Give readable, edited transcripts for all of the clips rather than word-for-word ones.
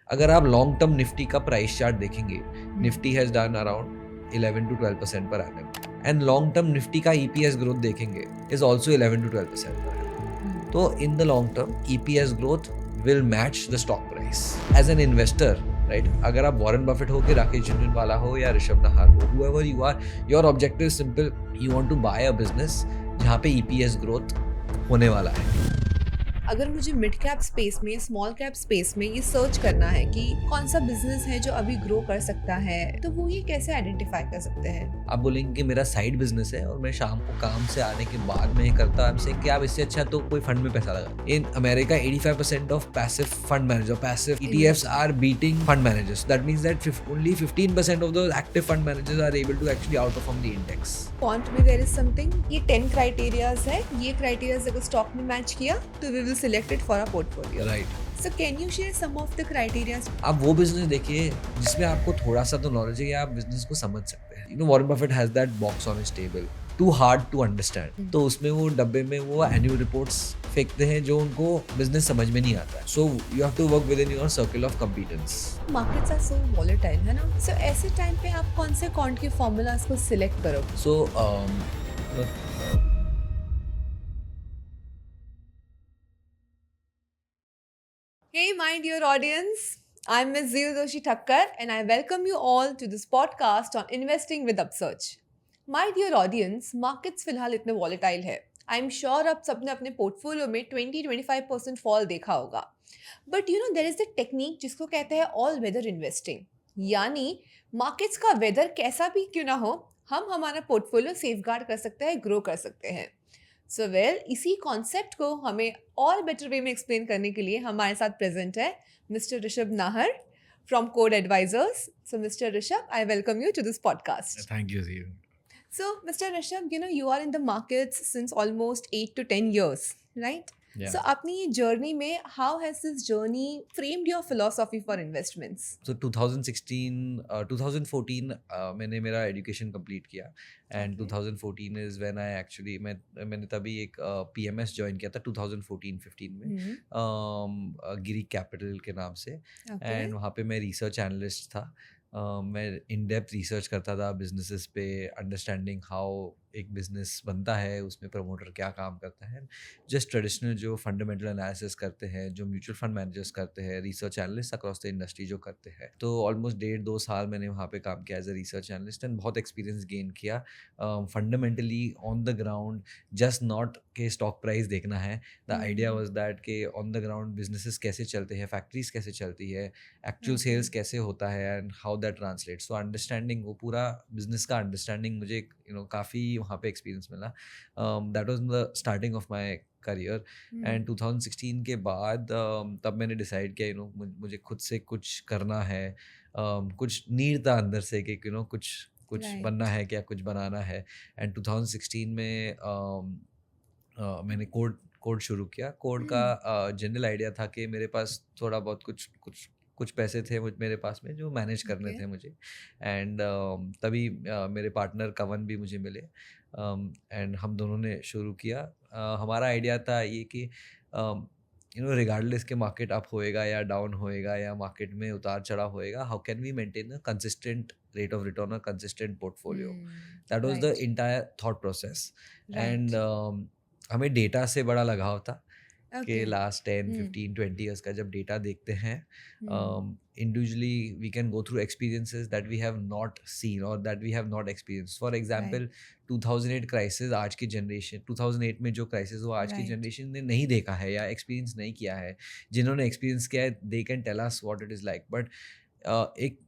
अगर आप long term Nifty का प्राइस चार्ट देखेंगे, Nifty has done around 11 to 12% per annum, and long term Nifty का ईपीएस ग्रोथ देखेंगे is also 11 to 12% per annum. तो in the long term EPS growth will match the stock price. As an investor, right, अगर आप Warren Buffett हो के राकेश झुनझुनवाला हो या ऋषभ नहार हो, whoever you are, your objective is simple. You want to buy a business जहाँ पे ईपीएस ग्रोथ होने वाला है. अगर मुझे मिड कैप स्पेस में, स्मॉल कैप स्पेस में ये सर्च करना है कि कौन सा बिजनेस है जो अभी ग्रो कर सकता है, तो वो ये कैसे आइडेंटिफाई कर सकते हैं? आप बोलेंगे कि मेरा साइड बिजनेस है और मैं शाम को काम से आने के बाद में करता हूँ, कि आप इससे अच्छा तो कोई फंड में पैसा लगा. In America 85% of passive fund manager, passive ETFs are beating fund managers. That means that only 15% of those active fund managers are able to actually outperform the index. Quant में there is something, ये 10 criterias है, ये criterias अगर stock में match किया तो we will select it for our portfolio. Right. So can you share some of the criteria? आप वो बिजनेस देखिए जिसमें आपको थोड़ा सा तो नॉलेज है कि आप बिजनेस को समझ सकते हैं. Warren Buffett has that box on his table, too hard to understand. तो उसमें वो डब्बे में वो एनुअल रिपोर्ट्स फेंकते हैं जो उनको बिजनेस समझ में नहीं आता. So you have to work within your circle of competence. Markets are so volatile, है ना? सो ऐसे टाइम पे आप कौन से क्वांट के फॉर्मूलाज को सिलेक्ट करोगे? सो Hey, my dear audience, I'm Ms. Zeel Doshi Thakkar and I welcome you all to this podcast on Investing with Upsurge. My dear audience, markets फिलहाल इतने volatile है. I'm sure आप सबने अपने portfolio में 20-25% fall देखा होगा. But you know there is a technique जिसको कहते हैं all weather investing. यानी मार्केट्स का वेदर कैसा भी क्यों ना हो, हम हमारा पोर्टफोलियो सेफगार्ड कर सकते हैं, ग्रो कर सकते हैं. सो वेल, इसी कॉन्सेप्ट को हमें और बेटर वे में एक्सप्लेन करने के लिए हमारे साथ प्रेजेंट है mister Rishabh Nahar from Qode Advisors. So mister Rishabh, I welcome you to this podcast. Thank you ji. So, Mr. Rishabh, you are in the markets since almost 8 to 10 years, right? Yeah. So, अपनी ये journey में, how has this journey framed your philosophy for investments? So 2016, 2014 मैंने मेरा education complete किया and 2014 is when I actually मैंने तभी एक PMS join किया था 2014-15 में, गिरी कैपिटल के नाम से. एंड वहाँ पे मैं रिसर्च एनालिस्ट था. मैं इन डेप्थ रिसर्च करता था बिजनेसेस पे, अंडरस्टैंडिंग हाउ एक बिजनेस बनता है, उसमें प्रमोटर क्या काम करता है, जस्ट ट्रेडिशनल जो फंडामेंटल एनालिसिस करते हैं, जो म्यूचुअल फंड मैनेजर्स करते हैं, research analyst across the industry जो करते हैं. तो ऑलमोस्ट 1.5-2 साल मैंने वहाँ पे काम किया as a research analyst and बहुत एक्सपीरियंस गेन किया fundamentally on the ground. Just not के स्टॉक प्राइस देखना है. द आइडिया वाज दैट के ऑन द ग्राउंड बिजनेसेस कैसे चलते हैं, फैक्ट्रीज कैसे चलती है, एक्चुअल सेल्स कैसे होता है and how that translates. So understanding, वो पूरा बिजनेस का अंडरस्टैंडिंग मुझे काफ़ी वहाँ पे एक्सपीरियंस मिला. That was the starting of my career. And 2016 के बाद तब मैंने डिसाइड किया मुझे खुद से कुछ करना है. कुछ नीड था अंदर से कि कुछ बनना है, क्या कुछ बनाना है. एंड 2016 में मैंने कोड शुरू किया. कोड का जनरल आइडिया था कि मेरे पास थोड़ा बहुत कुछ पैसे थे मेरे पास में जो मैनेज करने थे मुझे. एंड तभी मेरे पार्टनर कवन भी मुझे मिले एंड हम दोनों ने शुरू किया. हमारा आइडिया था ये कि रिगार्डलेस के मार्केट अप होएगा या डाउन होएगा या मार्केट में उतार चढ़ाव होएगा, how can we maintain a consistent rate of return और consistent portfolio. That was the entire thought process. And हमें डेटा से बड़ा लगाव था कि लास्ट 10, 15, 20 ईयर्स का जब डेटा देखते हैं, individually we can go through experiences that we have not seen और that we have not experience. For example 2008 crisis, आज की जनरेशन 2008 में जो क्राइसिस हुआ आज की जनरेशन ने नहीं देखा है या एक्सपीरियंस नहीं किया है. जिन्होंने एक्सपीरियंस किया है they can tell us what it is like. But एक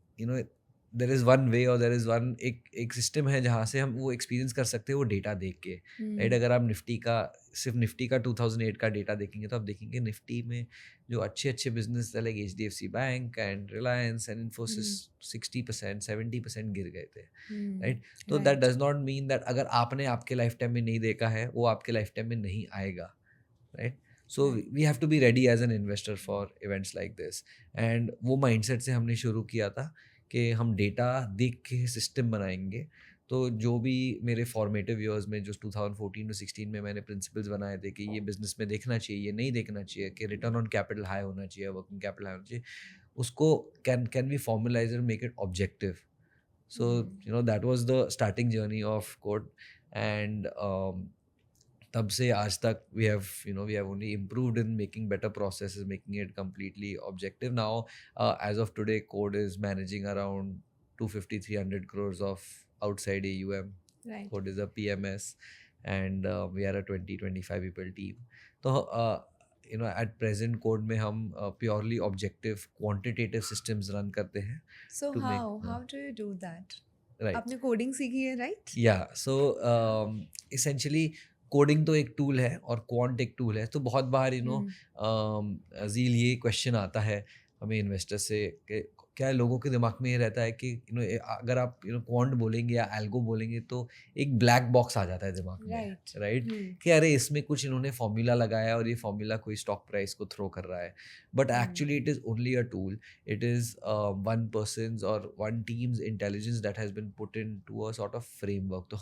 देयर इज़ वन वे और देयर इज़ वन एक सिस्टम है जहाँ से हम वो एक्सपीरियंस कर सकते हैं वो डेटा देख के, राइट. अगर आप सिर्फ निफ्टी का 2008 का डेटा देखेंगे तो आप देखेंगे निफ्टी में जो अच्छे business like HDFC bank and Reliance and Infosys 60%, 70% गिर गए थे, राइट. तो that does not mean that अगर आपने आपके लाइफ टाइम में नहीं देखा है वो आपके लाइफ टाइम में नहीं आएगा, right. So we have to be ready as an investor for events like this. And वो माइंडसेट से हमने शुरू किया था कि हम डेटा देख के सिस्टम बनाएंगे. तो जो भी मेरे फॉर्मेटिव ईयर्स में जो 2014 to 16 में मैंने प्रिंसिपल्स बनाए थे कि ये बिजनेस में देखना चाहिए, ये नहीं देखना चाहिए, कि रिटर्न ऑन कैपिटल हाई होना चाहिए, वर्किंग कैपिटल हाई होना चाहिए, उसको can we formalize and make it objective. So that was the starting journey of Code. And तब से आज तक we have only improved in making better processes, making it completely objective. Now as of today, Code is managing around 250-300 crores of outside AUM. Right. Code is a PMS, and we are a 20-25 people team. So at present Code में हम purely objective quantitative systems run करते हैं. So to how do you do that? Right. आपने coding सीखी है, right? Yeah, so essentially coding तो एक tool है और क्वांट एक टूल है. तो बहुत बार अजील ये क्वेश्चन आता है हमें इन्वेस्टर से कि क्या लोगों के दिमाग में ये रहता है कि अगर आप क्वांट बोलेंगे या एल्गो बोलेंगे तो एक ब्लैक बॉक्स आ जाता है दिमाग में, राइट? कि अरे इसमें कुछ इन्होंने फॉर्मूला लगाया और ये फॉर्मूला कोई स्टॉक प्राइस को थ्रो कर रहा है. But actually it is only a tool. It is one person's और one team's intelligence that has been put into a sort of framework. तो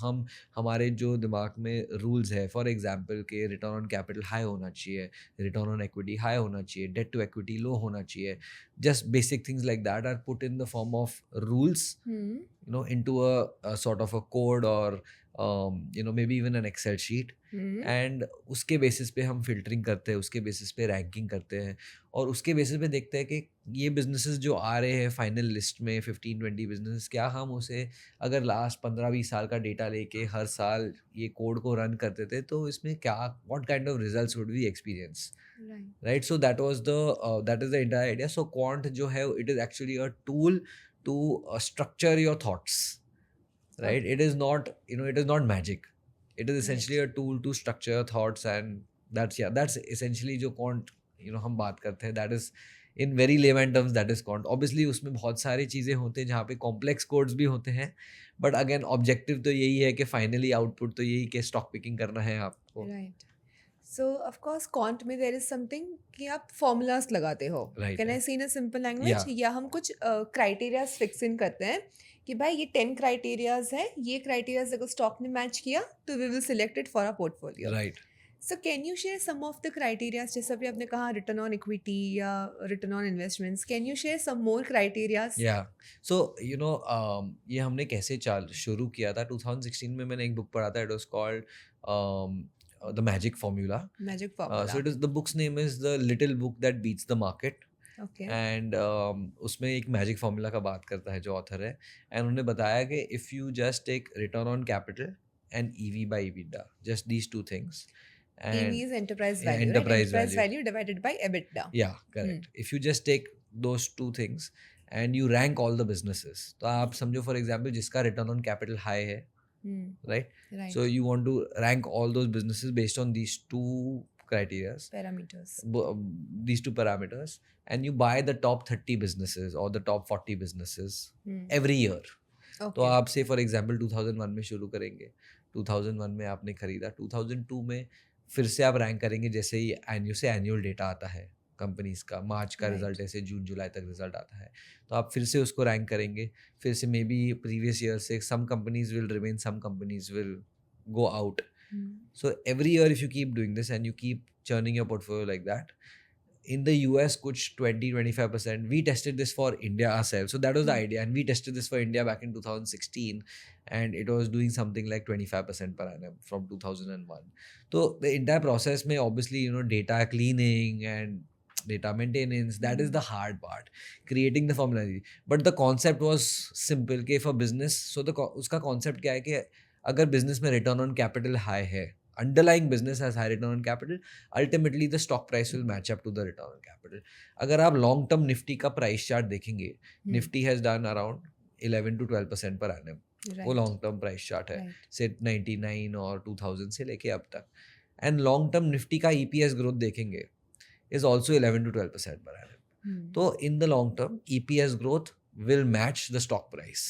हमारे जो दिमाग में रूल्स है, फॉर एग्जाम्पल के रिटर्न ऑन कैपिटल हाई होना चाहिए, रिटर्न ऑन इक्विटी हाई होना चाहिए, डेट टू इक्विटी लो होना चाहिए, just basic things like that are put in the form of rules, into a sort of a code or maybe even an Excel sheet. And उसके basis पे हम filtering करते हैं, उसके बेसिस पे ranking करते हैं और उसके बेसिस पे देखते हैं कि ये बिजनेसेस जो आ रहे हैं फाइनल लिस्ट में 15-20 बिजनेसेस, क्या हम उसे अगर लास्ट 15-20 साल का डेटा लेके हर साल ये कोड को रन करते थे तो इसमें क्या what kind of results would we experience, right? So that is the entire idea. So quant जो है, it is actually a tool to structure your thoughts, right? It is not magic. It is essentially a tool to structure your thoughts, and that's essentially जो quant हम बात करते हैं, that is in very layman terms that is quant. Obviously उसमें बहुत सारी चीज़ें होते हैं जहाँ पे complex codes भी होते हैं, but again objective तो यही है कि finally output तो यही कि stock picking करना है आपको. Right. So of course quant में there is something कि आप formulas लगाते हो. Right. Can I say in a simple language? Yeah. या हम कुछ criteria fix in करते हैं कि भाई ये 10 criterias है, ये criterias अगर stock ने match किया तो we will select it for our portfolio. Right. So can you share some of the criteria, जैसे अभी आपने कहा return on equity या return on investments, can you share some more criteria? Yeah. So ये हमने कैसे शुरू किया था 2016 में. मैंने एक बुक पढ़ा था, it was called The Magic Formula. Magic Formula. So the book's name is The Little Book That Beats the Market. Okay. And उसमें एक मैजिक फॉर्मूला का बात करता है जो ऑथर है, एंड उन्होंने बताया कि if you just take return on capital and EV by EBITDA, just these two things. And EV is enterprise value, right? enterprise value divided by EBITDA. Yeah, correct. If you just take those two things and you rank all the businesses, तो आप समझो for example जिसका return on capital high है, right? So you want to rank all those businesses based on these two these two parameters, and you buy the top 30 businesses or the top 40 businesses every year. तो आप से for example 2001 में शुरू करेंगे, 2001 में आपने खरीदा, 2002 में फिर से आप रैंक करेंगे जैसे ही एनुअल डेटा आता है कंपनीज का, मार्च का रिजल्ट ऐसे जून जुलाई तक रिजल्ट आता है, तो आप फिर से उसको रैंक करेंगे, फिर से मे बी प्रीवियस ईयर से some companies will remain, some companies will go out. So every year if you keep doing this and you keep churning your portfolio like that, in the US kuch 20-25%, we tested this for India ourselves. So that was the idea, and we tested this for India back in 2016, and it was doing something like 25% per annum from 2001. So the entire process may obviously data cleaning and data maintenance, that is the hard part, creating the formula. But the concept was simple कि for business, so उसका concept क्या है कि अगर business में return on capital high है, underlying business has high return on capital, ultimately the stock price will match up to the return on capital. अगर आप long term Nifty का price chart देखेंगे, Nifty has done around 11-12% per annum. वो long term price chart है, से 99 और 2000 से लेके अब तक. And long term Nifty का EPS growth देखेंगे is also 11-12% per annum. तो in the long term EPS growth will match the stock price.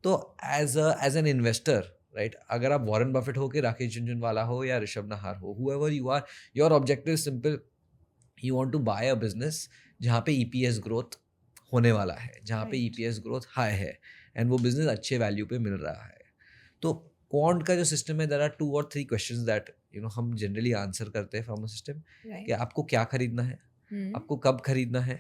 तो as an investor, right, अगर आप वॉरेन बफेट हो के राकेश झुनझुनवाला हो या ऋषभ नहार हो, whoever you are, your objective is simple. You want to buy a business जहाँ पे EPS growth होने वाला है, जहाँ पे EPS growth high है, and वो business अच्छे value पे मिल रहा है. तो quant का जो system है, there are 2 or 3 questions that हम generally answer करते हैं from a system, कि आपको क्या खरीदना है, आपको कब खरीदना है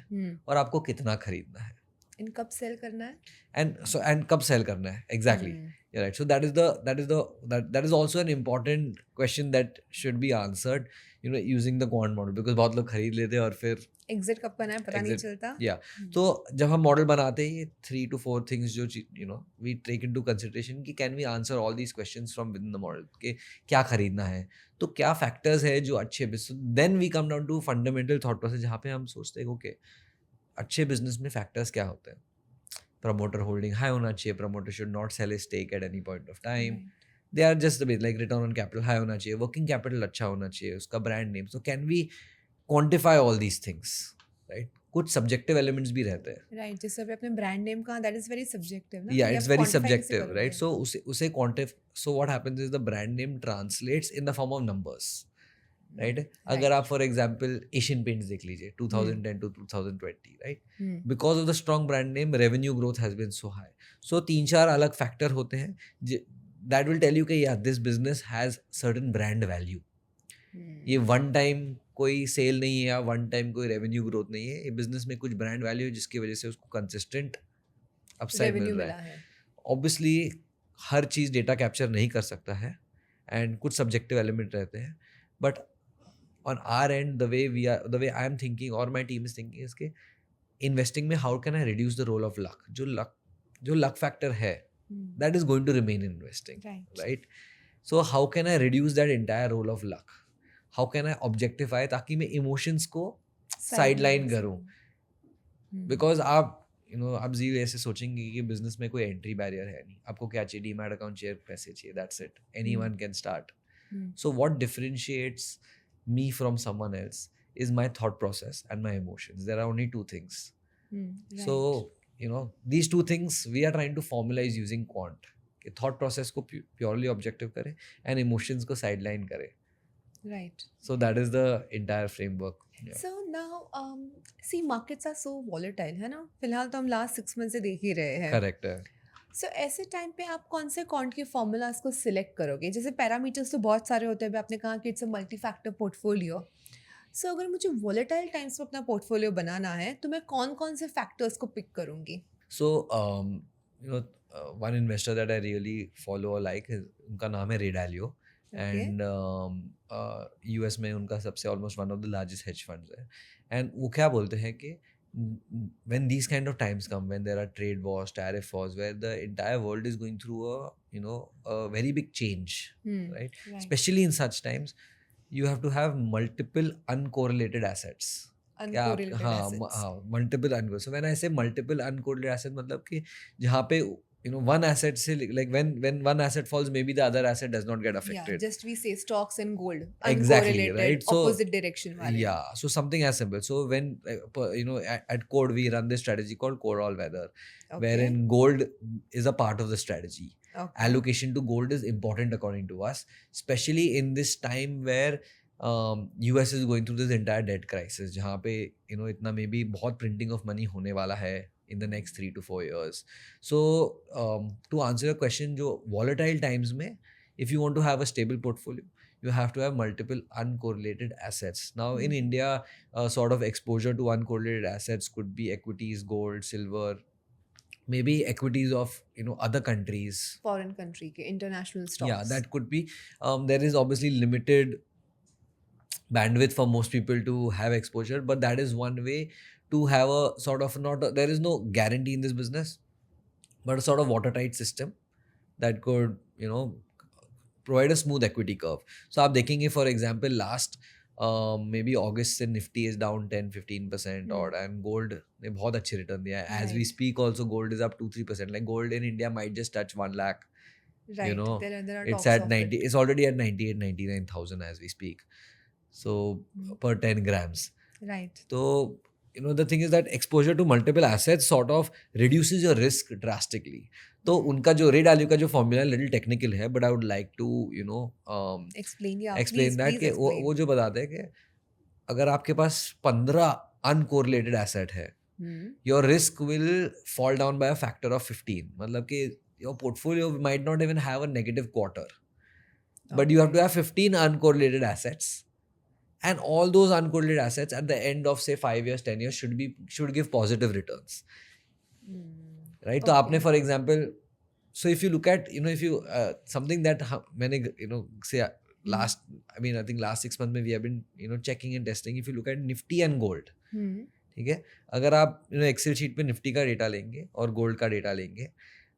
और आपको कितना खरीदना है, इन कब सेल करना है, एंड कब सेल करना है exactly. You're right. So that is also an important question that should be answered, using the quant model, because बहुत लोग खरीद लेते हैं और फिर एग्जिट कब करना है पता नहीं exit. चलता. Yeah. तो जब हम मॉडल बनाते हैं, ये 3 to 4 things जो we take into consideration कि can we answer all these questions from within the model, कि क्या खरीदना है, तो क्या फैक्टर्स है जो अच्छे business. Then we come down to fundamental thought process, जहाँ पे हम सोचते हैं ओके अच्छे बिजनेस में फैक्टर्स क्या होते हैं. प्रमोटर होल्डिंग हाई होना चाहिए, promoter should not sell a stake at any point of time. They are just like return on capital high होना चाहिए, वर्किंग कैपिटल अच्छा होना चाहिए, उसका brand name. So can we quantify all these things, right. कुछ subjective elements भी रहते हैं, राइट. जैसे अभी आपने ब्रांड नेम कहा, दैट इज वेरी सब्जेक्टिव ना. या ये इट्स आप वेरी quantify कैसे सब्जेक्टिव, राइट. करोगे? सो उसे quantify so what happens is the brand name translates in the form of numbers, right. अगर आप फॉर एग्जांपल एशियन पेंट्स देख लीजिए 2010 to 2020, right. Because of the strong brand name revenue growth has been so high. So 3-4 अलग factor होते हैं that will tell you कि या this business has certain brand value. ये वन टाइम कोई cell नहीं है या वन टाइम कोई रेवेन्यू ग्रोथ नहीं है, ये बिजनेस में कुछ ब्रांड वैल्यू है जिसकी वजह से उसको कंसिस्टेंट अपसाइड मिल रहा है. ऑब्वियसली हर चीज़ डेटा कैप्चर नहीं कर सकता है एंड कुछ सब्जेक्टिव एलिमेंट रहते हैं, but on our end, the way I am thinking or my team is thinking is कि investing में how can I reduce the role of luck. जो luck factor है, that is going to remain in investing, right? So how can I reduce that entire role of luck? How can I objectify ताकि मैं emotions को sideline करूँ? Because आप zero ऐसे सोचेंगे कि बिजनेस में कोई एंट्री बैरियर है नहीं, आपको क्या चाहिए, डीमैट अकाउंट चाहिए, पैसे चाहिए, that's it. Anyone can start. So what differentiates me from someone else is my thought process and my emotions. There are only two things. Right. So these two things we are trying to formalize using quant. कि thought process को purely objective करें and emotions को sideline करें. Right. So that is the entire framework. Yeah. So now, see, markets are so volatile, है ना. फिलहाल तो हम last 6 months से देख ही रहे हैं. Correct है. सो ऐसे टाइम पे आप कौन से कॉन्ट के फॉर्मूलाज को सिलेक्ट करोगे? जैसे पैरामीटर्स तो बहुत सारे होते हैं, अभी आपने कहा कि it's a multi factor portfolio. So अगर मुझे वोलेटाइल टाइम्स में अपना पोर्टफोलियो बनाना है तो मैं कौन कौन से फैक्टर्स को पिक करूंगी? So one investor that I really follow or like उनका नाम है रे डालियो, एंड यूएस में उनका सबसे almost one of the largest hedge funds है. एंड वो क्या बोलते हैं कि when these kind of times come, when there are trade wars, tariff wars, where the entire world is going through a very big change, right? Especially in such times, you have to have multiple uncorrelated assets. Uncorrelated assets. Multiple uncorrelated. So when I say multiple uncorrelated assets, मतलब कि जहाँ पे one asset से like when one asset falls, maybe the other asset does not get affected. Yeah, just we say stocks and gold. Exactly, right? So opposite direction वाले. Yeah, so something as simple. So when at Code we run this strategy called Core All Weather, wherein gold is a part of the strategy. Allocation to gold is important according to us, especially in this time where US is going through this entire debt crisis, जहाँ पे इतना maybe बहुत printing of money होने वाला है in the next 3 to 4 years. So to answer your question, जो volatile times में, if you want to have a stable portfolio, you have to have multiple uncorrelated assets. Now in India, sort of exposure to uncorrelated assets could be equities, gold, silver, maybe equities of other countries, foreign country के international stocks. Yeah, that could be. There is obviously limited bandwidth for most people to have exposure, but that is one way to have a sort of there is no guarantee in this business, but a sort of watertight system that could provide a smooth equity curve. So आप देखेंगे for example last maybe August से Nifty is down 10-15% और and gold ने बहुत अच्छे return दिया है. As we speak also gold is up 2-3%. Like gold in India might just touch 1 lakh. Right. There are it's at 90. It's already at 98-99,000 as we speak. So per 10 grams. Right. So the thing is that exposure to multiple assets sort of reduces your risk drastically. तो उनका जो रे value का जो formula है little technical है, but I would like to explain that कि वो जो बताते हैं कि अगर आपके पास 15 अनकोरिलेटेड एसेट है, your risk will fall down by a factor of 15. मतलब कि your portfolio might not even have a negative quarter, but you have to have 15 uncorrelated assets and all those uncorrelated assets at the end of say 5 years 10 years should give positive returns, right? So आपने for example, so if you look at if you something that मैंने say last I think last 6 months में we have been checking and testing. If you look at Nifty and gold, ठीक है, अगर आप Excel sheet पे Nifty का data लेंगे और गोल्ड का डेटा लेंगे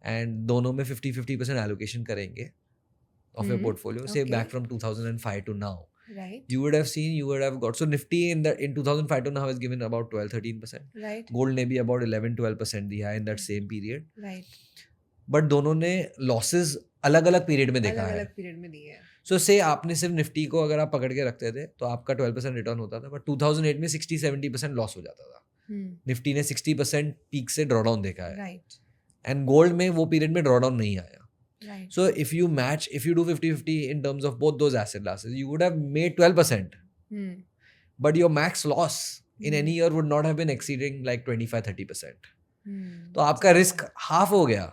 एंड दोनों में 50-50% एलोकेशन करेंगे of your portfolio, say back from 2005 to now, right, you would have got, so Nifty in 2005 to now has given about 12-13%, right, gold ने भी about 11-12% दिया है in that same period, right, but दोनों ने losses अलग अलग period में देखा है, अलग-अलग पीरियड में दिए हैं. so say आपने सिर्फ निफ्टी को अगर आप पकड़ के रखते थे तो आपका 12% रिटर्न होता था, but 2008 में 60-70% लॉस हो जाता था. निफ्टी ने 60% पीक से ड्रॉडाउन देखा है, right, एंड गोल्ड में वो पीरियड में ड्रॉडाउन नहीं आया. right, So if you do 50-50 in terms of both those asset classes, you would have made 12%. But your max loss in any year would not have been exceeding like 25-30%. तो आपका risk half हो गया.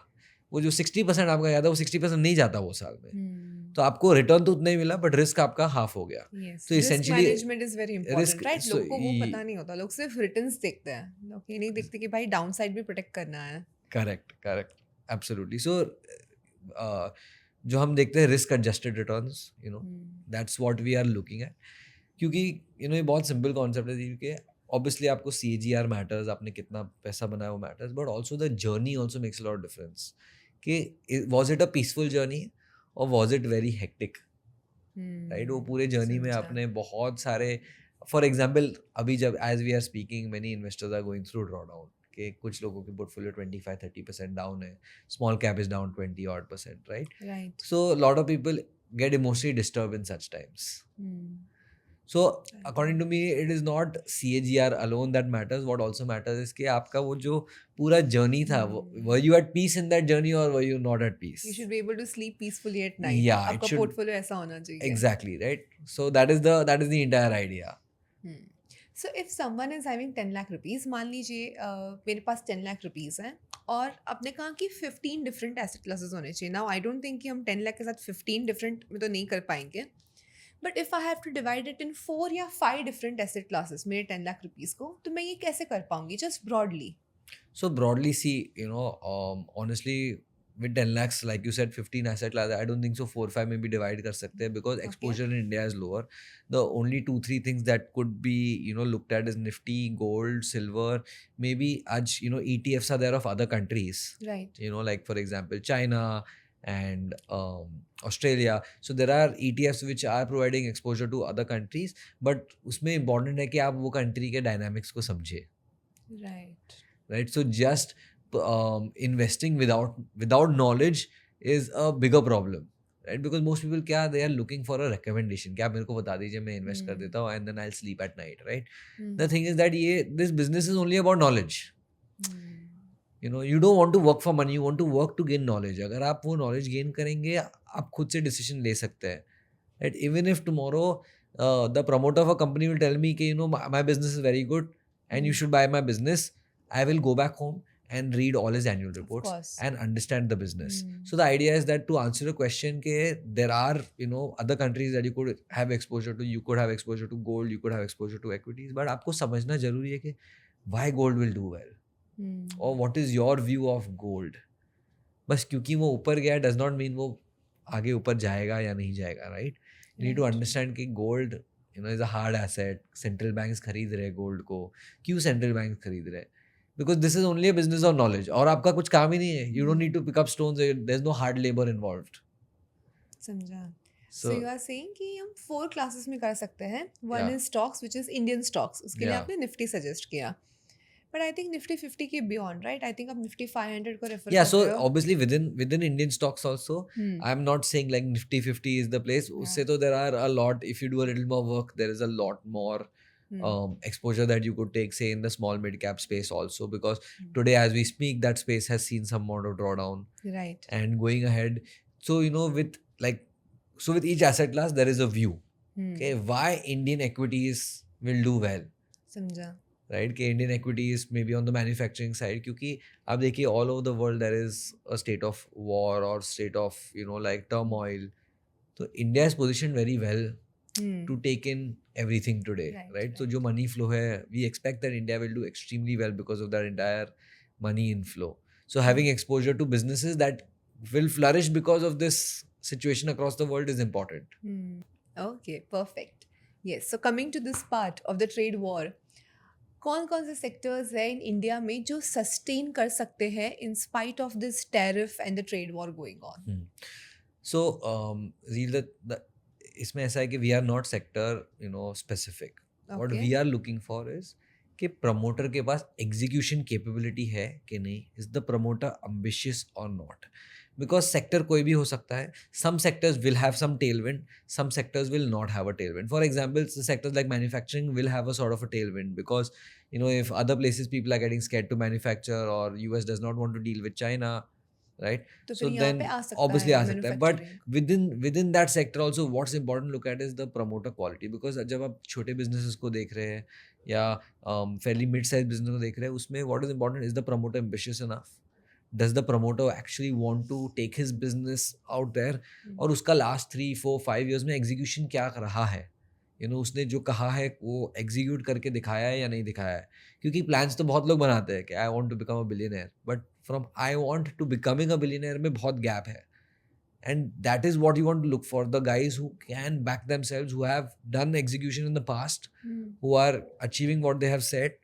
वो जो 60% आपका गया था वो 60% नहीं जाता वो साल में. तो आपको रिटर्न तो उतना ही मिला बट रिस्क आपका हाफ हो गया. yes, So risk essentially management is very important, risk- right? so लोगों को वो पता नहीं होता, लोग सिर्फ रिटर्न्स देखते हैं, लोग ये नहीं देखते कि भाई डाउन साइड भी प्रोटेक्ट करना है. Correct absolutely. सो जो हम देखते हैं risk adjusted returns, that's what we are looking at. क्योंकि ये बहुत सिंपल कॉन्सेप्ट है कि ऑब्वियसली आपको CAGR मैटर्स, आपने कितना पैसा बनाया वो matters, but also the journey also makes a lot difference. कि was it a peaceful journey और was it very hectic, right? वो पूरे जर्नी में आपने बहुत सारे, फॉर एग्जाम्पल अभी जब as we are speaking many investors are going through drawdown, कि कुछ लोगों के पोर्टफोलियो 25-30% डाउन है, small cap is down 20% right? So lot of people get emotionally disturb in such times. So according to me it is not CAGR alone that matters. What also matters is कि आपका वो जो पूरा journey था, were you at peace in that journey or were you not at peace? You should be able to sleep peacefully at night. Yeah, it आपका should- portfolio ऐसा होना चाहिए. Exactly, right? So that is the entire idea. So if someone is having 10 lakh rupees, मान लीजिए मेरे पास 10 lakh rupees हैं और आपने कहा कि 15 different asset classes होने चाहिए. Now I don't think कि हम 10 lakh के साथ 15 different में तो नहीं कर पाएंगे. But if I have to divide it in 4 या 5 different asset classes मेरे 10 lakh rupees को, तो मैं ये कैसे कर पाऊंगी? Just broadly. So broadly, see, honestly, with 10 lakhs, like you said, 15 asset class, I don't think so 4-5 में भी divide कर सकते हैं because exposure in India is lower. The only 2-3 things that could be, looked at is Nifty, gold, silver, maybe आज, ETFs are there of other countries. Right. Like for example, China and Australia. So there are ETFs which are providing exposure to other countries, but उसमें important है कि आप वो country के dynamics को समझे. Right. So just investing without knowledge is a bigger problem, right? Because most people क्या they are looking for a recommendation, क्या मेरे को बता दीजिए मैं invest कर देता हूँ and then I'll sleep at night, right? The thing is that this business is only about knowledge. You don't want to work for money, you want to work to gain knowledge. अगर आप वो knowledge gain करेंगे आप खुद से decision ले सकते हैं, right? Even if tomorrow the promoter of a company will tell me कि my business is very good and you should buy my business, I will go back home and read all his annual reports and understand the business. So the idea is that to answer the question ke there are other countries that you could have exposure to. You could have exposure to gold, you could have exposure to equities, but आपको समझना जरूरी है कि why gold will do well or what is your view of gold. बस क्योंकि वो ऊपर गया does not mean वो आगे ऊपर जाएगा या नहीं जाएगा, right? You need to understand कि gold is a hard asset. Central banks खरीद रहे gold को. क्यों central banks खरीद रहे? Because this is only a business of knowledge. और आपका कुछ काम ही नहीं है. You don't need to pick up stones. There's no hard labor involved. समझा. So you are saying कि हम 4 classes में कर सकते हैं. One is stocks, which is Indian stocks. उसके लिए आपने Nifty suggest किया. But I think Nifty 50 के beyond, right? I think आप Nifty 500 को refer Yeah, so obviously within Indian stocks also, I'm not saying like Nifty 50 is the place. उससे तो there are a lot. If you do a little more work, there is a lot more exposure that you could take, say in the small mid cap space also, because today as we speak that space has seen some amount of drawdown, right? And going ahead, so with each asset class there is a view. Okay, why Indian equities will do well, समझा, right? कि Indian equities maybe on the manufacturing side, क्योंकि आप देखिए all over the world there is a state of war or state of like turmoil. So India is positioned very well to take in everything today, right? So जो money flow है, we expect that India will do extremely well because of that entire money inflow. So having exposure to businesses that will flourish because of this situation across the world is important. Okay, perfect. Yes, so coming to this part of the trade war, कौन कौन से sectors हैं in India में जो sustain कर सकते हैं in spite of this tariff and the trade war going on? So Zeel, इसमें ऐसा है कि we are not sector specific. What we are looking for is कि प्रमोटर के पास एग्जीक्यूशन कैपेबिलिटी है कि नहीं, is the promoter ambitious or not. Because sector कोई भी हो सकता है. Some sectors will have some tailwind, some sectors will not have a tailwind. For example sectors like manufacturing will have a sort of a tailwind because if other places people are getting scared to manufacture or US does not want to deal with China, right? So then obviously आ सकता है. But within that sector also what's important to look at is the promoter quality, because जब आप छोटे businesses को देख रहे हैं या fairly mid-sized business को देख रहे हैं, उसमें what is important is the promoter ambitious enough? Does the promoter actually want to take his business out there? और उसका last 3, 4, 5 years में execution क्या कर रहा है? उसने जो कहा है वो एग्जीक्यूट करके दिखाया है या नहीं दिखाया है. क्योंकि प्लान्स तो बहुत लोग बनाते हैं कि I want to become a billionaire, but from I want to becoming a billionaire में बहुत गैप है. And that is what you want to look for, the guys who can back themselves, who have done execution in the past, who are achieving what they have said.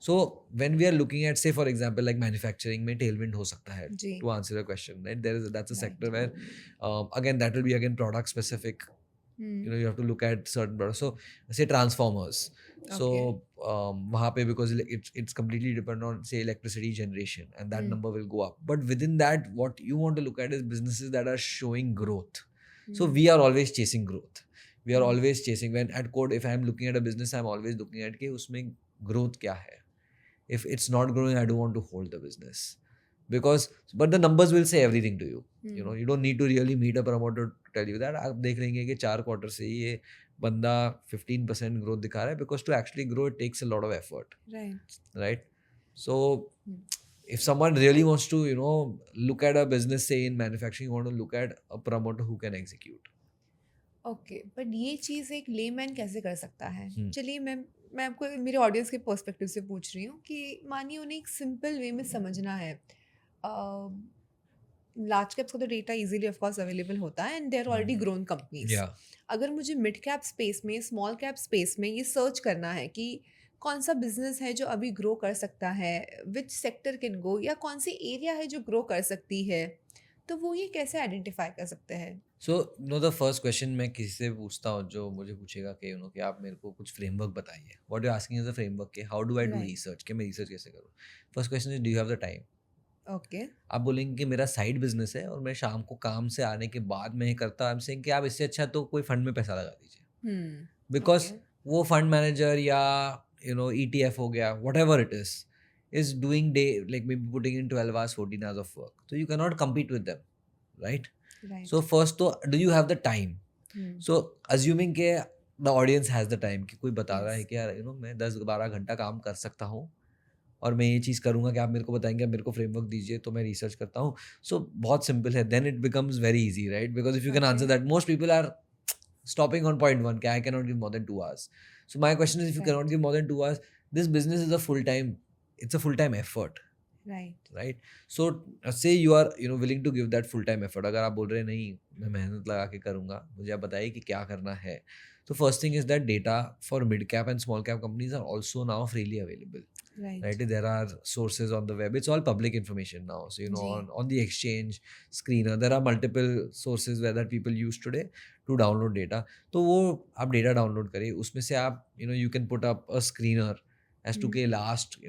So when we are looking at, say for example, like manufacturing में tailwind हो सकता है, to answer your question, right? That's a sector where again that will be again product specific. You have to look at certain products. So say transformers. So वहाँ पे because it's completely dependent on say electricity generation, and that number will go up. But within that, what you want to look at is businesses that are showing growth. So we are always chasing growth. We are always chasing. When at Code, if I am looking at a business, I am always looking at कि उसमें growth क्या है. If it's not growing, I don't want to hold the business. But the numbers will say everything to you. You don't need to really meet a promoter to tell you that. आप देख लेंगे कि 4 quarter से ये बंदा 15% growth दिखा रहा है, because to actually grow it takes a lot of effort. Right? So if someone really wants to, look at a business, say in manufacturing, you want to look at a promoter who can execute. Okay, but ये चीज़ एक layman कैसे कर सकता है? चलिए मैं आपको मेरे ऑडियंस के पर्सपेक्टिव से पूछ रही हूँ कि मानिए उन्हें एक सिंपल वे में समझना है. लार्ज कैप्स का तो data easily of course available होता है and they are already grown companies. अगर मुझे मिड कैप स्पेस में, स्मॉल कैप स्पेस में ये सर्च करना है कि कौन सा बिजनेस है जो अभी ग्रो कर सकता है, विच सेक्टर कैन गो, या कौन सी एरिया है जो ग्रो कर सकती है, तो वो ये कैसे आइडेंटिफाई कर सकते हैं? सो द फर्स्ट क्वेश्चन मैं किसी से पूछता हूँ जो मुझे पूछेगा कि कि आप मेरे को कुछ फ्रेमवर्क बताइए. What you asking is a framework के how do I do research, कि मैं रिसर्च कैसे करूँ. First question is do you have the time. Okay, आप बोलेंगे कि मेरा साइड बिजनेस है और मैं शाम को काम से आने के बाद में ही करता. आई एम सेइंग कि आप इससे अच्छा तो कोई फंड में पैसा लगा दीजिए, बिकॉज वो फंड मैनेजर या ETF हो गया, what ever it is doing day like maybe putting in 12 hours 14 hours of work, so you cannot compete with them, right? So first तो do you have the time? So assuming के the audience has the time, कि कोई बता रहा है कि यार मैं 10-12 घंटा काम कर सकता हूँ और मैं ये चीज़ करूँगा कि आप मेरे को बताएंगे, आप मेरे को फ्रेमवर्क दीजिए तो मैं रिसर्च करता हूँ. सो बहुत सिंपल है, then it becomes very easy, right? Because if you can answer that, most people are stopping on point 1 कि I cannot give more than 2 hours. So my question is, if you cannot give more than 2 hours, this business is a full-time, it's a full-time effort. Right? So say you are willing to give that full-time effort. अगर आप बोल रहे हैं नहीं मैं मेहनत लगा के करूँगा, मुझे आप बताइए कि क्या करना है. So first thing is that data for mid-cap and small-cap companies are also now freely available. Right? There are sources on the web. It's all public information now. So on the exchange screener, there are multiple sources where that people use today to download data. तो वो आप data download करिए, उसमें से आप you can put up a screener as to के last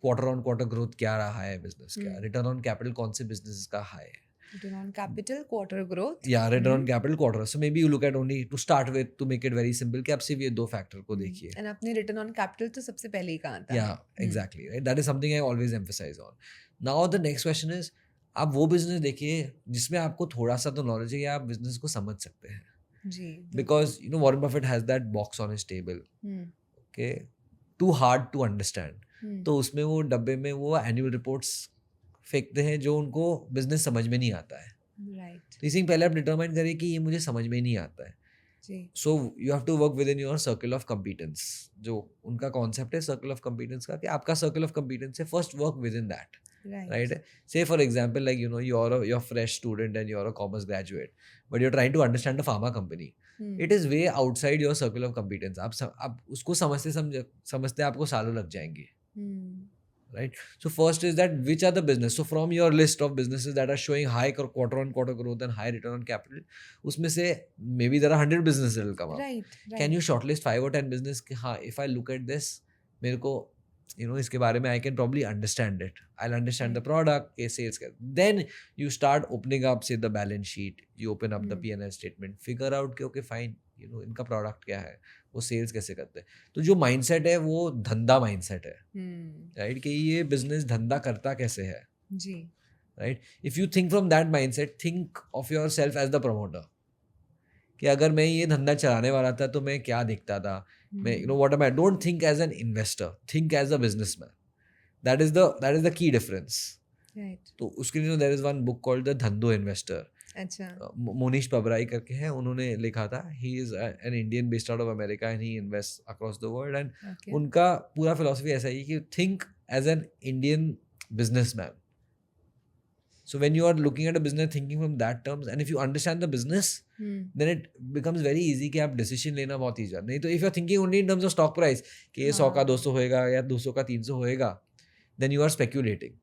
quarter on quarter growth क्या रहा है business का, return on capital कौन से businesses का high है. Return on capital, quarter growth. Yeah, return on capital, quarter. So maybe you look at only to start with, to make it very simple, कि आप सिर्फ ये 2 factor को देखिए. And अपने return on capital तो सबसे पहले ही कहाँ आता है. Yeah, exactly. Right? That is something I always emphasize on. Now the next question is, आप वो business देखिए जिसमें आपको थोड़ा सा तो knowledge है कि आप business को समझ सकते हैं. जी. Because Warren Buffett has that box on his table. Okay, too hard to understand. तो उसमें वो डब्बे में वो annual reports फेंकते हैं जो उनको बिजनेस समझ में नहीं आता है. राइट. तो इसी पहले आप डिटरमाइन करें कि ये मुझे समझ में नहीं आता है. जी so you have to work within your circle of competence. जो उनका कॉन्सेप्ट है सर्कल ऑफ कंपिटेंस का, कि आपका सर्कल ऑफ कंपिटेंस है, first work with in that. Right Right? Say for example, like you're a fresh student and you're a commerce graduate, but you're trying to understand a pharma company. It is way outside your circle of competence. आप उसको समझते आपको सालों लग जाएंगे. Right? So first is that which are the business. So from your list of businesses that are showing high quarter on quarter growth and high return on capital, उसमें से maybe there are 100 businesses that will come up. right Can you shortlist 5 or 10 business कि हाँ, if I look at this, मेरे को इसके बारे में I can probably understand it. I'll understand the product, के sales का. Then you start opening up, say, the balance sheet. You open up the P&L statement. Figure out कि okay fine, इनका product क्या है, वो सेल्स कैसे करते हैं. तो जो माइंडसेट है वो धंधा माइंडसेट है, राइट, कि ये बिजनेस धंधा करता कैसे है. जी right. If you think from that mindset, think of yourself as the promoter, कि अगर मैं ये धंधा चलाने वाला था तो मैं क्या दिखता था. मैं what am I. Don't think as an investor, think as a businessman. That is the key difference. Right तो उसके लिए there is one book called the Dhandho investor. अच्छा मोनीश पबराई करके हैं, उन्होंने लिखा था. He is an Indian based out of America and he invest across the world. And okay उनका पूरा फिलॉसफी ऐसा ही कि think as an Indian businessman. So when you are looking at a business, thinking from that terms, and if you understand the business, then it becomes very easy कि आप decision लेना बहुत easy है. नहीं तो if you are thinking only in terms of stock price, कि ये 100 का 200 होएगा या 200 का 300 होएगा, then you are speculating.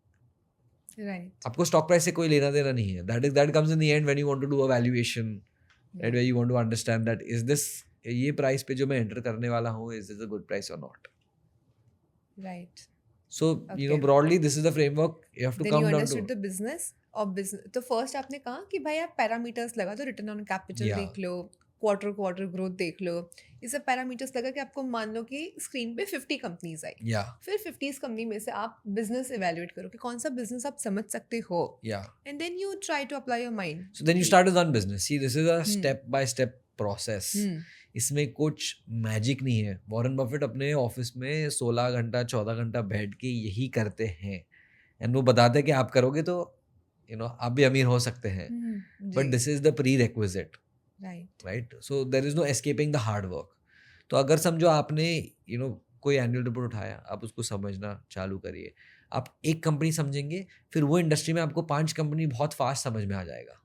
right आपको stock price से कोई लेना देना नहीं है. That comes in the end when you want to do a valuation, right? Where you want to understand that is this, ये price पे जो मैं enter करने वाला हूँ, is this a good price or not? right So Okay. broadly this is the framework. You have to then come you down understood to the business और business. तो first आपने कहा कि भाई आप पैरामीटर्स लगा दो, रिटर्न ऑन कैपिटल Yeah. देख लो, क्वार्टर ग्रोथ देख लो, ये सब पैरामीटर्स लगा कि आपको मान लो कि स्क्रीन पे 50 कंपनीज आई, yeah, फिर 50 कंपनी में से आप बिजनेस इवेल्युएट करो कि कौन सा बिजनेस आप समझ सकते हो, yeah. And then you try to apply your mind. So then you start with one business. See, this is a step by step process. इसमें कुछ मैजिक नहीं है. वॉरेन बफेट अपने ऑफिस में 16 घंटा 14 घंटा बैठ के यही करते हैं, एंड वो बताते हैं कि आप करोगे तो आप भी अमीर हो सकते हैं. But this is the prerequisite, right. So there is no escaping the hard work. तो अगर समझो आपने कोई एनुअल रिपोर्ट उठाया, आप उसको समझना चालू करिए. आप एक कंपनी समझेंगे, फिर वो इंडस्ट्री में आपको 5 कंपनी बहुत फास्ट समझ में आ जाएगा,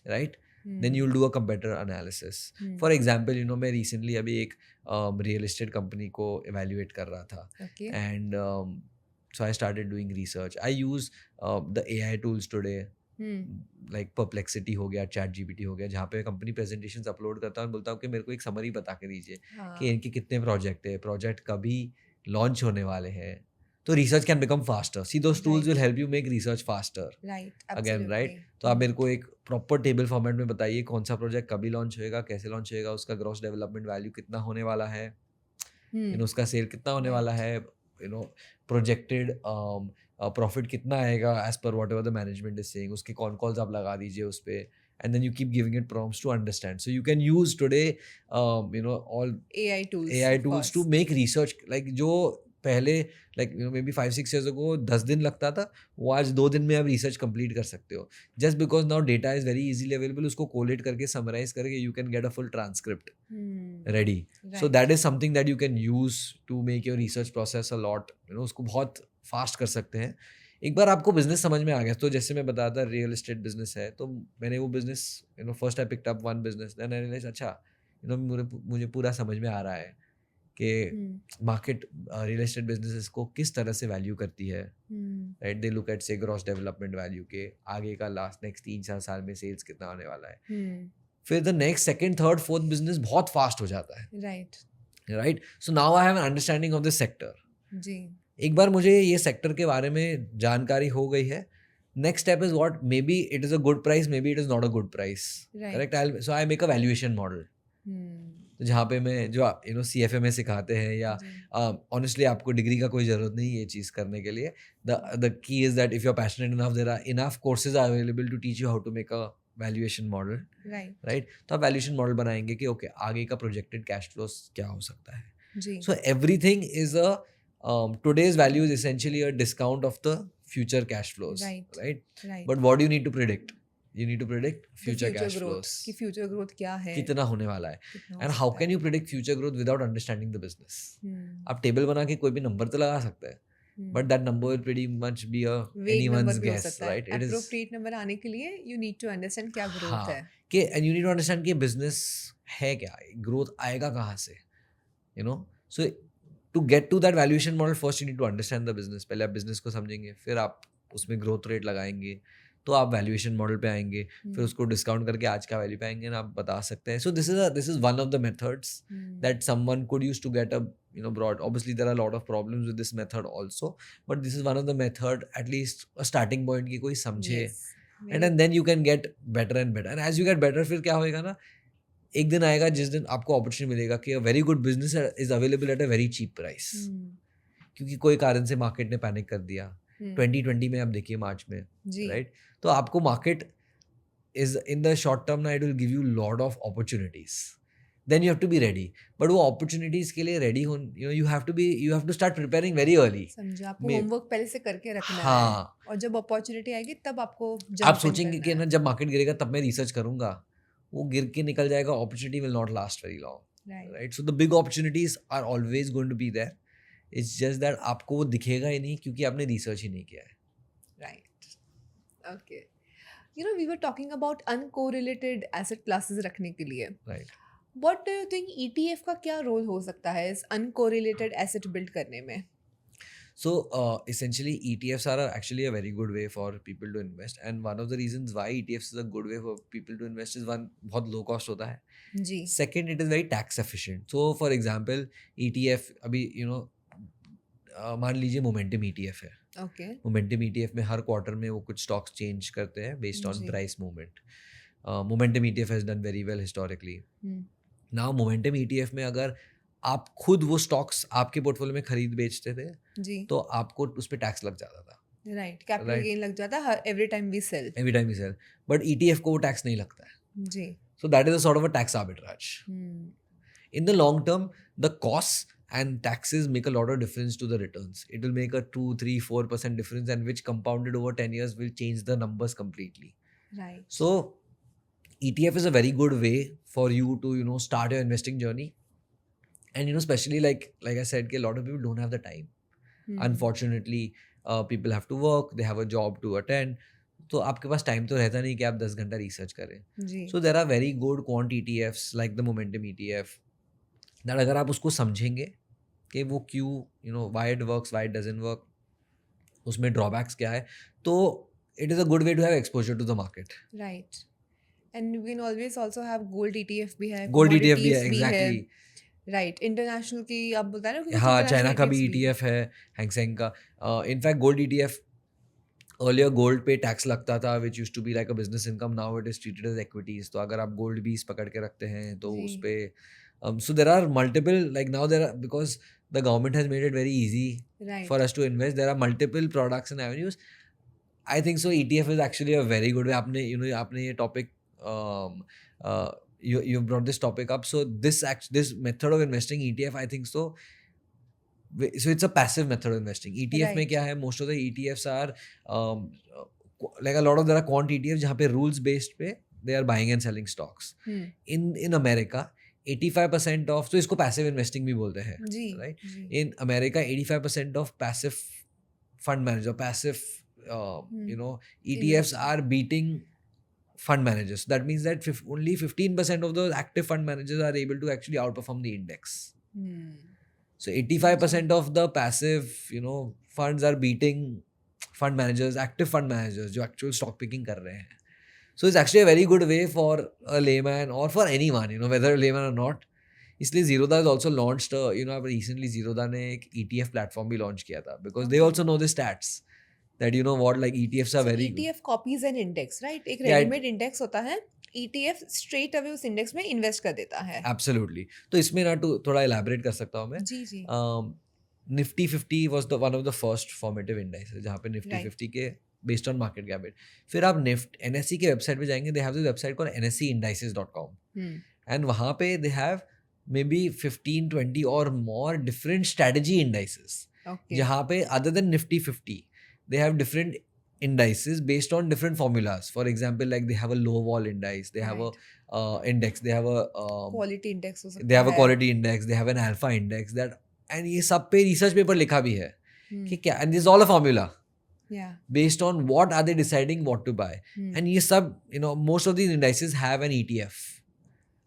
right. Then you will do a competitor analysis. For example मैं रिसेंटली अभी एक रियल एस्टेट कंपनी को इवैल्यूएट कर रहा था, and so I started doing research. I use the AI tools today, like Perplexity हो गया, ChatGPT हो गया, जहाँ पे कंपनी प्रेजेंटेशंस अपलोड करता हूँ, बोलता हूँ कि मेरे को एक समरी बता के दीजिए कि इनके कितने प्रोजेक्ट है, प्रोजेक्ट कभी लॉन्च होने वाले हैं. तो research can become faster. See those tools will help you make research faster again, right. तो आप मेरे को एक प्रॉपर टेबल फॉर्मेट में बताइए कौन सा प्रोजेक्ट कभी लॉन्च होएगा, कैसे लॉन्च होएगा, उसका ग्रॉस डेवलपमेंट वैल्यू कितना होने वाला है, उसका सेल कितना होने वाला है, प्रोजेक्टेड प्रॉफिट कितना आएगा as per whatever the management is saying. उसके कौन कॉल्स आप लगा दीजिए उस पर, and then you keep giving it prompts to understand. So you can use today all AI tools to make research. Like जो पहले like maybe 5-6 years ago 10 दिन लगता था, वो आज 2 दिन में आप research complete कर सकते हो. Just because now data is very easily available, उसको collate करके summarize करके you can get a full transcript ready. So that is something that you can use to make your research process a lot, उसको बहुत fast कर सकते हैं. एक बार आपको बिजनेस समझ में आ गया, तो जैसे मैं बताया था रियल एस्टेट बिजनेस है, तो मैंने वो business first I picked up one business, then I realize अच्छा मुझे पूरा समझ में आ रहा है कि मार्केट रियल एस्टेट बिजनेसेस को किस तरह से वैल्यू करती है, राइट. दे लुक एट से ग्रॉस डेवलपमेंट वैल्यू के आगे का नेक्स्ट 3-4 साल में सेल्स कितना आने वाला है. फिर the next second third fourth business बहुत फास्ट हो जाता है, right. So now I have an understanding of this sector. एक बार मुझे ये सेक्टर के बारे में जानकारी हो गई है, next step is what, may be it is a good price, may be it is not a good price, correct. So I make a valuation model, जहाँ पे मैं जो CFA में सिखाते हैं, या ऑनेस्टली आपको डिग्री का कोई ज़रूरत नहीं है ये चीज़ करने के लिए. The key is that if you are passionate enough, there are enough courses are available to teach you how to make a valuation model, right. तो आप वैल्यूएशन मॉडल बनाएंगे कि ओके आगे का प्रोजेक्टेड कैश फ्लोस क्या हो सकता है. So everything is a today's value is essentially a discount of the future cash flows, right? But what do you need to predict? you need to predict The future cash growth flows. कि future growth क्या है, कितना होने वाला है. कितना हो And how सकता can है. you predict future growth without understanding the business? आप हम्म, टेबल बना के कोई भी नंबर तो लगा सकता है, but hmm. that number will pretty much be a वेग नंबर anyone's भी हो guess, सकता है. right? It is appropriate number आने के लिए यू नीड टू अंडरस्टैंड क्या ग्रोथ हाँ है. कि and you need to understand कि business है क्या, growth आएगा कहाँ से, you know? So to get to that valuation model, first you need to understand the business. पहले आप business को समझेंगे, फिर आप उसमें growth rate लगाएंगे, तो आप वैल्यूएशन मॉडल पे आएंगे, फिर उसको डिस्काउंट करके आज का वैल्यू पे आएंगे ना आप बता सकते हैं. So this is one of the methods that someone could use to get a broad. Obviously there are a lot of problems with this method also, but this is one of the method, at least a starting point कि कोई समझे, Yes. and then you can get better and better, and as you get better फिर क्या होएगा ना, एक दिन आएगा जिस दिन आपको अपॉर्चुनिटी मिलेगा कि a very good business is available at a very cheap price, क्योंकि कोई कारण से मार्केट ने पैनिक कर दिया. 2020 में आप देखिए मार्च में, जी. राइट? तो आपको market is in the short term ना it will give you lot of opportunities, then you have to be ready. But वो अपॉर्चुनिटीज के लिए रेडी हो, you have to start preparing very early. समझा, आपको May- होमवर्क पहले से करके रखना है, हाँ, और जब अपॉर्चुनिटी आएगी तब आपको आप jump in सोचेंगे करना कि है. ना जब मार्केट गिरेगा तब मैं रिसर्च करूंगा, वो गिर के निकल जाएगा. Opportunity will not last very long, Right. Right? So the big opportunities are always going to be there. It's just that आपको वो दिखेगा ही नहीं क्योंकि आपने रिसर्च ही नहीं किया है. Right. Okay. We were talking about uncorrelated asset classes रखने के लिए. Right. What do you think ETF का क्या रोल हो सकता है इस uncorrelated asset build करने में? So essentially ETFs are actually a very good way for people to invest, and one of the reasons why ETFs is a good way for people to invest is one, बहुत low cost होता है. जी. Second, it is very tax efficient. So for example ETF अभी मान लीजिए momentum ETF है. Okay. Momentum ETF में हर quarter में वो कुछ स्टॉक्स चेंज करते हैं based on G. Price movement. Momentum ETF has done very well historically. Now momentum ETF में अगर आप खुद वो स्टॉक्स आपके पोर्टफोलियो में खरीद बेचते थे जी. तो आपको उस पर टैक्स लग जाता था Right. Capital Right. gain लग जाता है every time we sell. Every time you sell. But ETF को वो टैक्स नहीं लगता है. जी. So that is a sort of a tax arbitrage. In the long term, the costs and taxes make a lot of difference to the returns. It will make a 2, 3, 4% difference, and which compounded over 10 years will change the numbers completely. Right. So ETF is a very good way for you to start your investing journey. And especially like I said, a lot of people don't have the time. Unfortunately, people have to work, they have a job to attend. तो आपके पास time तो रहता नहीं कि आप 10 घंटा research करें. जी. So there are very good quant ETFs like the Momentum ETF that अगर आप उसको समझेंगे कि वो क्यों why it works, why it doesn't work, उसमें drawbacks क्या है, तो it is a good way to have exposure to the market. Right. And we can always also have gold ETF भी है, Gold ETF भी है, commodities भी है. exactly. Right. International की आप बता रहे हो कि हाँ, international चाइना का भी ETFs भी ETF है, Hang Seng का. In fact, gold ETF earlier gold पे टैक्स लगता था which used to be like a business income. Now it is treated as equities. तो अगर आप gold भी पकड़ के रखते हैं तो जी. उस पे so there are multiple, like now there are, because the government has made it very easy Right. for us to invest, there are multiple products and avenues. I think so ETF is actually a very good way. आपने आपने ये topic you brought this topic up. So this method of investing ETF, I think so it's a passive method of investing. ETF में Right. क्या है, most of the ETFs are like a lot of there are quant ETFs जहाँ पे rules based पे they are buying and selling stocks. In America 85% of, so इसको passive investing भी बोलते हैं, जी. right? Ji. In America 85% of passive fund manager, passive ETFs are beating fund managers. So that means that only 15% of the active fund managers are able to actually outperform the index. So 85% of the passive funds are beating fund managers, active fund managers जो actual stock picking कर रहे हैं. So it's actually a very good way for a layman or for anyone, whether a layman or not. इसलिए Zerodha has also launched, recently Zerodha ने एक ETF platform भी launch किया था because they also know the stats that like ETFs are So very ETF copies an index, right? एक Yeah, ready-made index होता है. ETF straight away उस index में invest कर देता है. Absolutely. तो इसमें ना थोड़ा elaborate कर सकता हूँ मैं. जी जी. Nifty 50 was one of the first formative indices जहाँ पे Nifty Right. 50 के based on market cap. फिर आप NSE के website पे जाएंगे, they have this website called nseindices.com. And वहाँ पे they have maybe 15, 20 or more different strategy indices. Okay. जहाँ पे other than Nifty 50 they have different indices based on different formulas. For example, like they have a low vol index, they have Right. a index, they have a quality index हो they सकता have a है. quality index, they have an alpha index that, and ये सब पे research paper लिखा भी है कि क्या, and this is all a formula Yeah. based on what are they deciding what to buy. And ये सब, you know, most of these indices have an ETF.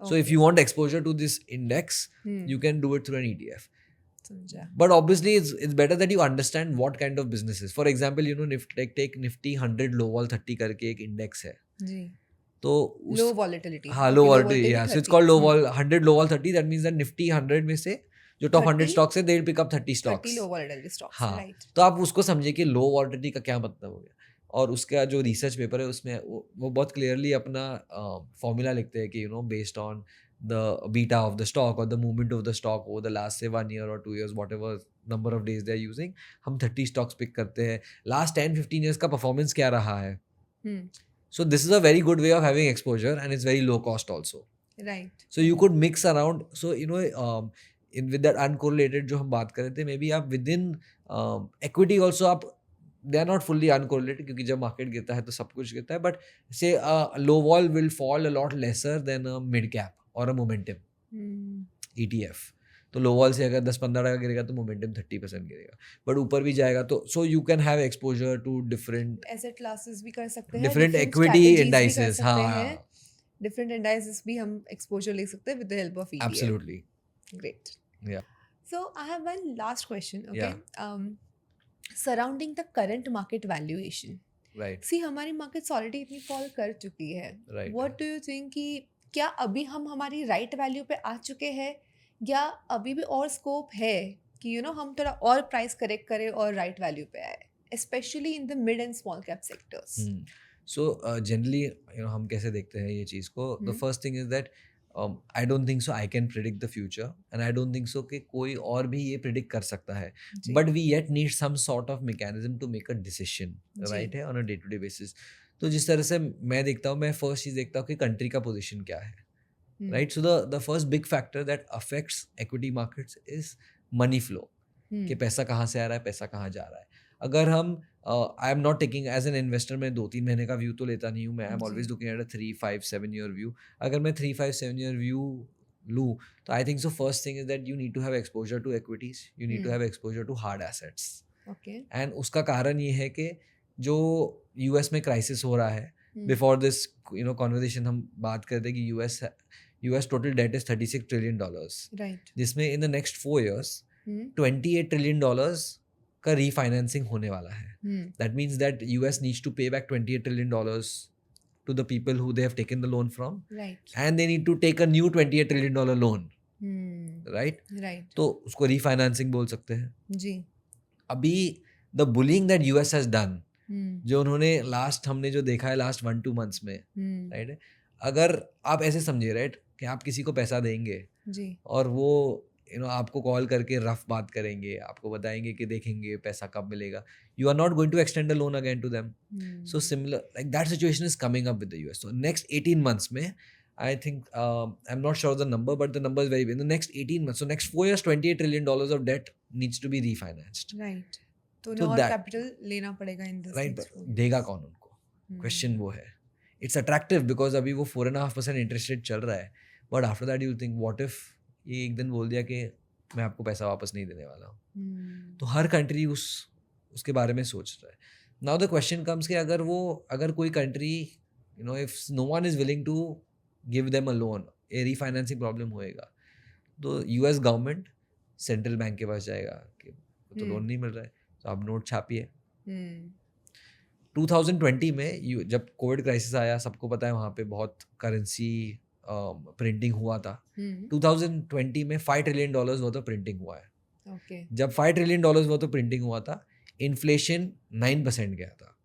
So if you want exposure to this index, you can do it through an ETF. समझा. But obviously, it's better that you understand what kind of businesses. For example, you know, take Nifty 100 low vol 30 करके एक index है. जी. तो Low volatility. हाँ, low volatility. Yeah, so it's called low vol 100 low vol 30. That means that Nifty 100 में से जो top 100 stocks है, they'll pick up 30 stocks. 30 low volatility stocks. हाँ. Right. तो आप उसको समझिए कि low volatility का क्या मतलब हो गया. और उसका जो रिसर्च पेपर है उसमें वो बहुत क्लियरली अपना फॉर्मूला लिखते हैं कि you know based on the beta of the stock or the movement of the stock over the last say 1 year or 2 years, whatever number of days they are using, हम 30 stocks pick करते हैं. Last 10-15 years का performance क्या रहा है. So this is a very good way of having exposure and it's very low cost also. Right. So you could mix around. So you know with that uncorrelated जो हम बात कर रहे थे, maybe आप within equity also आप, they are not fully uncorrelated क्योंकि जब मार्केट गिरता है तो सब कुछ गिरता है, but say low vol will fall a lot lesser than a mid cap और मोमेंटम ETF. तो लो वॉल से अगर 10-15 गिरेगा तो मोमेंटम 30% गिरेगा, बट ऊपर भी जाएगा तो so you can have exposure to different asset classes भी कर सकते हैं, डिफरेंट इक्विटी इंडाइसेस. हाँ, डिफरेंट इंडाइसेस भी हम एक्सपोजर ले सकते हैं with the help of ETF. Absolutely. Great. Yeah. So I have one last question. Okay. Yeah. Surrounding the current market valuation. Right. See, हमारी markets already इतनी fall कर चुकी है. Right. What do you think कि क्या अभी हम हमारी राइट वैल्यू पे आ चुके हैं या अभी भी और स्कोप है कि यू नो हम थोड़ा और प्राइस करेक्ट करें और राइट वैल्यू पे आए, specially in the mid and small cap sectors. So generally you know हम कैसे देखते हैं ये चीज़ को. The first thing is that I don't think so I can predict the future and I don't think so कि कोई और भी ये प्रिडिक्ट कर सकता है, but we yet need some sort of mechanism to make a decision, right है, on a day to day basis. तो जिस तरह से मैं देखता हूँ, मैं फर्स्ट चीज़ देखता हूँ कि कंट्री का पोजीशन क्या है, right. So the first big factor that affects equity markets is money flow, कि पैसा कहाँ से आ रहा है, पैसा कहाँ जा रहा है. अगर हम I am not taking as an investor, मैं 2-3 महीने का व्यू तो लेता नहीं हूँ, मैं I am always looking at a 3-5-7 year view. अगर मैं 3-5-7 ईयर व्यू लूँ तो I think so first thing is that you need to have exposure to equities, you need to have exposure to hard assets. And उसका कारण ये है कि जो यूएस में क्राइसिस हो रहा है, before this you know conversation हम बात करते हैं कि US total debt is $36 trillion, right, जिसमें in the next 4 years $28 trillion का रीफाइनेंसिंग होने वाला है. That means that US needs to pay back $28 trillion to the people who they have taken the loan from, right, and they need to take a new $28 trillion loan, right? तो उसको refinancing बोल सकते हैं जी. अभी the bullying that US has done, जो उन्होंने last हमने जो देखा है लास्ट 1-2 months में, राइट, अगर आप ऐसे समझिए, राइट, कि आप किसी को पैसा देंगे जी, और वो यू नो आपको कॉल करके रफ बात करेंगे, आपको बताएंगे कि देखेंगे पैसा कब मिलेगा, you are not going to extend the loan again to them. So similar like that situation is coming up with the US. So next 18 months में I think I'm not sure of the number, but the number is very big. In the next 18 months, so next 4 years, $28 trillion of debt needs to be refinanced. Right. तो और capital लेना पड़ेगा in this. Right, देगा कौन उनको? Question वो है. It's attractive because अभी वो 4.5% interest rate चल रहा है. But after that you think, what if ये एक दिन बोल दिया कि मैं आपको पैसा वापस नहीं देने वाला हूँ. तो हर कंट्री उसके बारे में सोच रहा है. Now the question comes कि अगर कोई country you know if no one is willing to give them a loan, a refinancing problem होएगा, तो यूएस गवर्नमेंट सेंट्रल बैंक के पास जाएगा कि तो लोन नहीं मिल रहा है, तो आप नोट छापिए. 2020 में जब कोविड क्राइसिस आया, सबको पता है वहाँ पे बहुत करेंसी प्रिंटिंग हुआ था. 2020 में $5 ट्रिलियन वर्थ ऑफ प्रिंटिंग हुआ है. Okay. जब $5 ट्रिलियन वर्थ ऑफ प्रिंटिंग हुआ था, इन्फ्लेशन 9% गया था.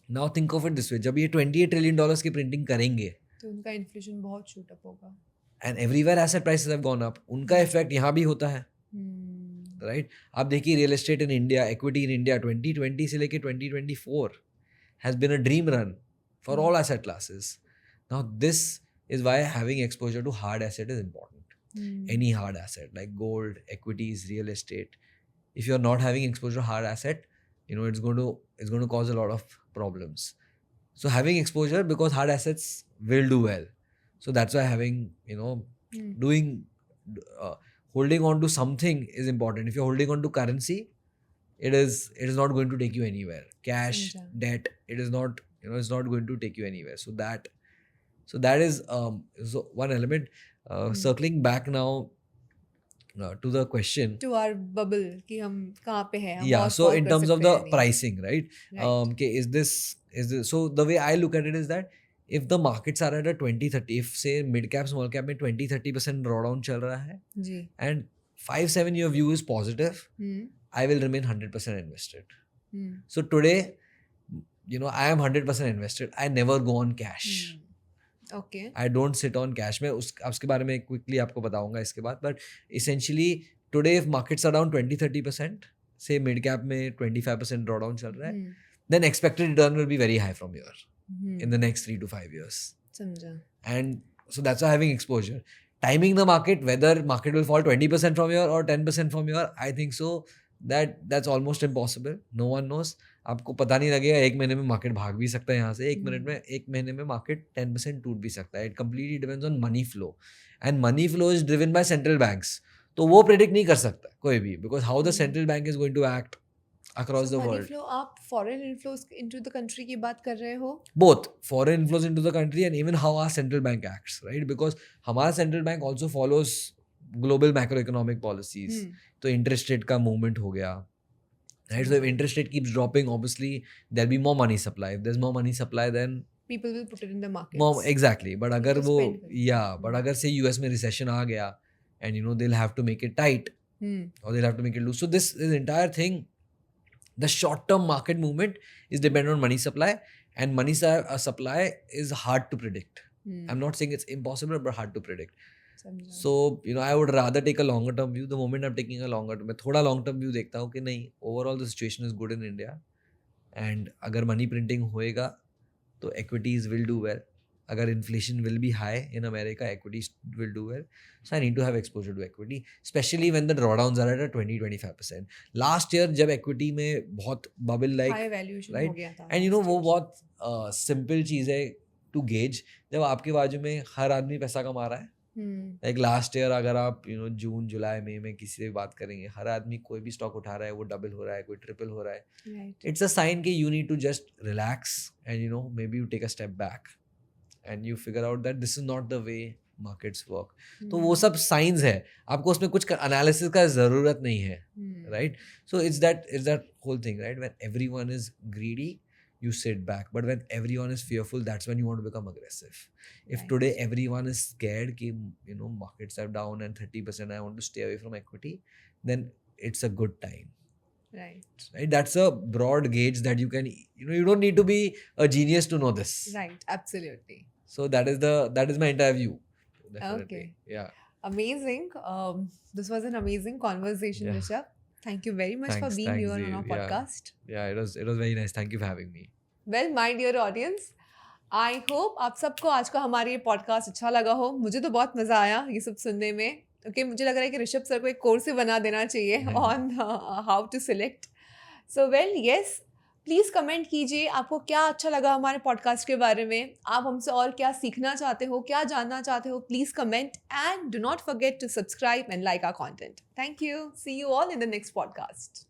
Now think of it this way, जब ये $28 ट्रिलियन की प्रिंटिंग करेंगे तो उनका इन्फ्लेशन बहुत शूट अप होगा. And everywhere asset prices have gone up. उनका इफेक्ट यहाँ भी होता है, राइट. आप देखिए real estate in India, equity in India 2020 से लेके 2024 has been a dream run for all asset classes. Now this is why having exposure to hard asset is important. Any hard asset like gold, equities, real estate. If you're not having exposure to hard asset, it's going to cause a lot of problems. So having exposure, because hard assets will do well. So that's why having, doing holding on to something is important. If you're holding on to currency, it is not going to take you anywhere. Cash, debt, it is not, it's not going to take you anywhere. So that is so one element. Circling back now to the question, to our bubble कि हम कहाँ पे हैं, हम yeah, और so fall in कर terms of सकते the हैं नहीं. pricing, right? Right. Okay, is this so the way I look at it is that if the markets are at a 20-30, if say mid cap small cap में 20-30% drawdown चल रहा है, जी. and 5-7 year view is positive, Hmm. I will remain 100% invested. Hmm. So today, I am 100% invested. I never go on cash. Okay. I don't sit on cash. मैं उसके बारे में quickly आपको बताऊंगा इसके बाद. But essentially today if markets are down 20-30%, say mid cap में 25% drawdown चल रहा है, then expected return will be very high from here in the next 3 to 5 years. समझा. And so that's why having exposure. Timing the market, whether market will fall 20% from here or 10% from here, I think so that's almost impossible. No one knows. आपको पता नहीं लगेगा, एक महीने में market भाग भी सकता है यहाँ से, एक महीने में मार्केट 10% टूट भी सकता है. It completely depends on money flow, and money flow is driven by central banks. तो वो प्रेडिक्ट नहीं कर सकता कोई भी, because how the central bank is going to act across the money world. flow, आप foreign inflows into the country की बात कर रहे हो? Both foreign inflows into the country and even how our central bank acts, right? Because हमारा central bank also follows global macroeconomic policies. तो interest rate का movement हो गया, right? So if interest rate keeps dropping, obviously there'll be more money supply. If there's more money supply, then people will put it in the markets. more, exactly. But अगर वो, yeah, but Hmm. अगर say US में recession आ गया, and they'll have to make it tight, or they'll have to make it loose. So this entire thing, the short-term market movement is dependent on money supply, and money supply is hard to predict. I'm not saying it's impossible, but hard to predict. So I would rather take a longer term view. The moment I'm taking a longer term, मैं थोड़ा long term view देखता हूँ कि नहीं, overall the situation is good in India, and अगर money printing होएगा तो equities will do well. अगर inflation will be high in America, equities will do well. So I need to have exposure to equity, especially when the drawdowns are at a 20-25%. Last year जब equity में बहुत bubble like, high valuation right? हो गया था, And वो बहुत simple चीज़ है to gauge. जब आपके बाजू में हर आदमी पैसा कमा रहा है, like last year अगर आप जून जुलाई मई में किसी से बात करेंगे, हर आदमी कोई भी स्टॉक उठा रहा है, वो डबल हो रहा है, कोई ट्रिपल हो रहा है. It's a sign कि you need to just relax and maybe you take a step back and you figure out that this is not the way markets work. तो वो सब signs है, आपको उसमें कुछ analysis का ज़रूरत नहीं है, right? So it's that whole thing, right? When everyone is greedy, you sit back, but when everyone is fearful, that's when you want to become aggressive. If today everyone is scared कि markets are down and 30%, I want to stay away from equity, then it's a good time. Right? That's a broad gauge that you can, you don't need to be a genius to know this. Right, absolutely. So that is my entire view. Definitely. Okay. Yeah. Amazing. This was an amazing conversation, Yeah. Rishabh. Thank you very much for being here on our podcast. Yeah, it was very nice. Thank you for having me. Well, my dear audience, I hope आप सबको आज का हमारा ये podcast अच्छा लगा हो. मुझे तो बहुत मज़ा आया ये सब सुनने में. Okay, मुझे लग रहा है कि ऋषभ सर को एक कोर्स ही बना देना चाहिए on how to select. So well, yes, please comment कीजिए आपको क्या अच्छा लगा हमारे पॉडकास्ट के बारे में, आप हमसे और क्या सीखना चाहते हो, क्या जानना चाहते हो. Please comment and do not forget to subscribe and like our content. Thank you. See you all in the next podcast.